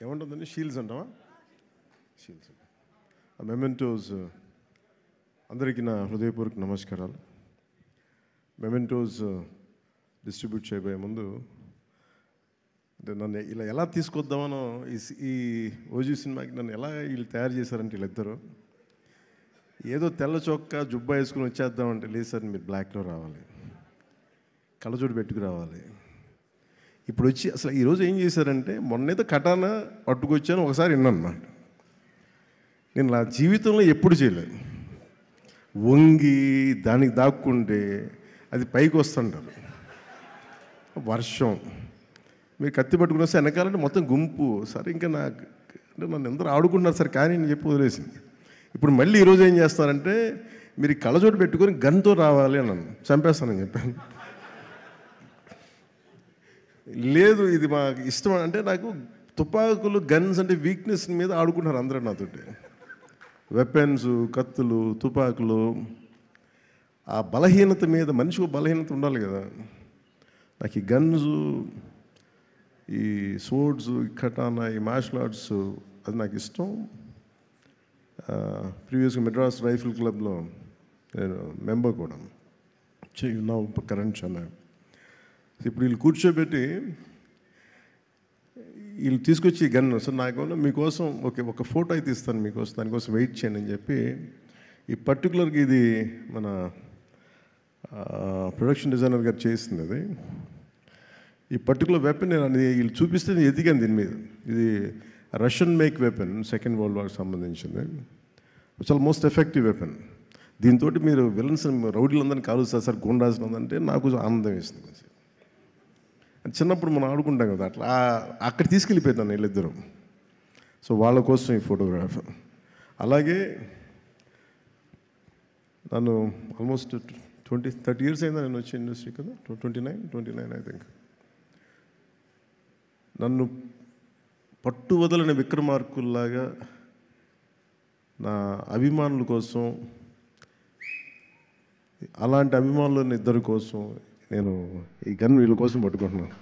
ఏమంటుందండి? Shields అంటావా? Shields. Mementos. అందరికీ నా హృదయపూర్వక నమస్కారాలు. మెమెంటోస్ డిస్ట్రిబ్యూట్ చేయబోయే ముందు అంటే నన్ను ఇలా ఎలా తీసుకొద్దామనో ఈ ఓజీ సినిమాకి నన్ను ఎలా వీళ్ళు తయారు చేశారంటే వీళ్ళిద్దరూ ఏదో తెల్ల చొక్కా జుబ్బా వేసుకుని వచ్చేద్దామంటే లేదు సార్, మీరు బ్లాక్లో రావాలి, కళ్ళజోడు పెట్టుకు రావాలి. ఇప్పుడు వచ్చి అసలు ఈరోజు ఏం చేశారంటే, మొన్నేదో కటానా పట్టుకొచ్చాను ఒకసారి విన్నాను అన్నమాట. నేను నా జీవితంలో ఎప్పుడు చేయలేదు. వంగి దానికి దాక్కుంటే అది పైకి వస్తుంటారు. వర్షం మీరు కత్తి పట్టుకుని వస్తే వెనకాలంటే మొత్తం గుంపు. సరే ఇంకా నాకు అంటే నన్ను అందరూ ఆడుకుంటున్నారు సరే, కానీ నేను చెప్పి వదిలేసింది. ఇప్పుడు మళ్ళీ ఈరోజు ఏం చేస్తారంటే, మీరు కళ్ళజోడు పెట్టుకొని గన్తో రావాలి అని నన్ను చంపేస్తానని చెప్పాను. లేదు ఇది మాకు ఇష్టం అంటే, నాకు తుపాకులు గన్స్ అంటే వీక్నెస్ మీద ఆడుకుంటున్నారు అందరూ నాతోటి. వెపన్స్, కత్తులు, తుపాకులు, ఆ బలహీనత మీద మనిషికి బలహీనత ఉండాలి కదా. నాకు ఈ గన్స్, ఈ స్వోర్డ్స్, ఈ కటానా, ఈ మార్షల్ ఆర్ట్స్ అది నాకు ఇష్టం. ప్రీవియస్గా మెడ్రాస్ రైఫిల్ క్లబ్లో నేను మెంబర్ కూడా నా కరెంట్ ఛానల్. ఇప్పుడు వీళ్ళు కూర్చోబెట్టి వీళ్ళు తీసుకొచ్చి గన్ సార్ నాకు మీకోసం ఒక ఫోటో అయితే ఇస్తాను మీకోసం, దానికోసం వెయిట్ చేయండి అని చెప్పి ఈ పర్టికులర్గా ఇది మన ప్రొడక్షన్ డిజైనర్ గారు చేసింది. అది ఈ పర్టికులర్ వెపన్ నేను వీళ్ళు చూపిస్తే నేను ఎదిగాను దీని మీద. ఇది Russian make weapon, second world వార్కి సంబంధించింది. చాలా మోస్ట్ ఎఫెక్టివ్ వెపన్. దీంతో మీరు విలన్స్ రౌడీలందరినీ కాలుస్తారు సార్, గుండాస్ అంటే నాకు ఆనందం వేస్తుంది. చిన్నప్పుడు మనం ఆడుకుంటాం కదా, అట్లా అక్కడ తీసుకెళ్ళిపోతాను వీళ్ళిద్దరూ. సో వాళ్ళ కోసం ఈ ఫోటోగ్రాఫ్. అలాగే నన్ను ఆల్మోస్ట్ 30 years అయిందా నేను వచ్చి ఇండస్ట్రీ కదా, 29 ఐ థింక్. నన్ను పట్టు వదలని విక్రమార్కుల్లాగా నా అభిమానుల కోసం, అలాంటి అభిమానులని ఇద్దరి కోసం నేను ఈ గన్ వీళ్ళ కోసం పట్టుకుంటున్నాను.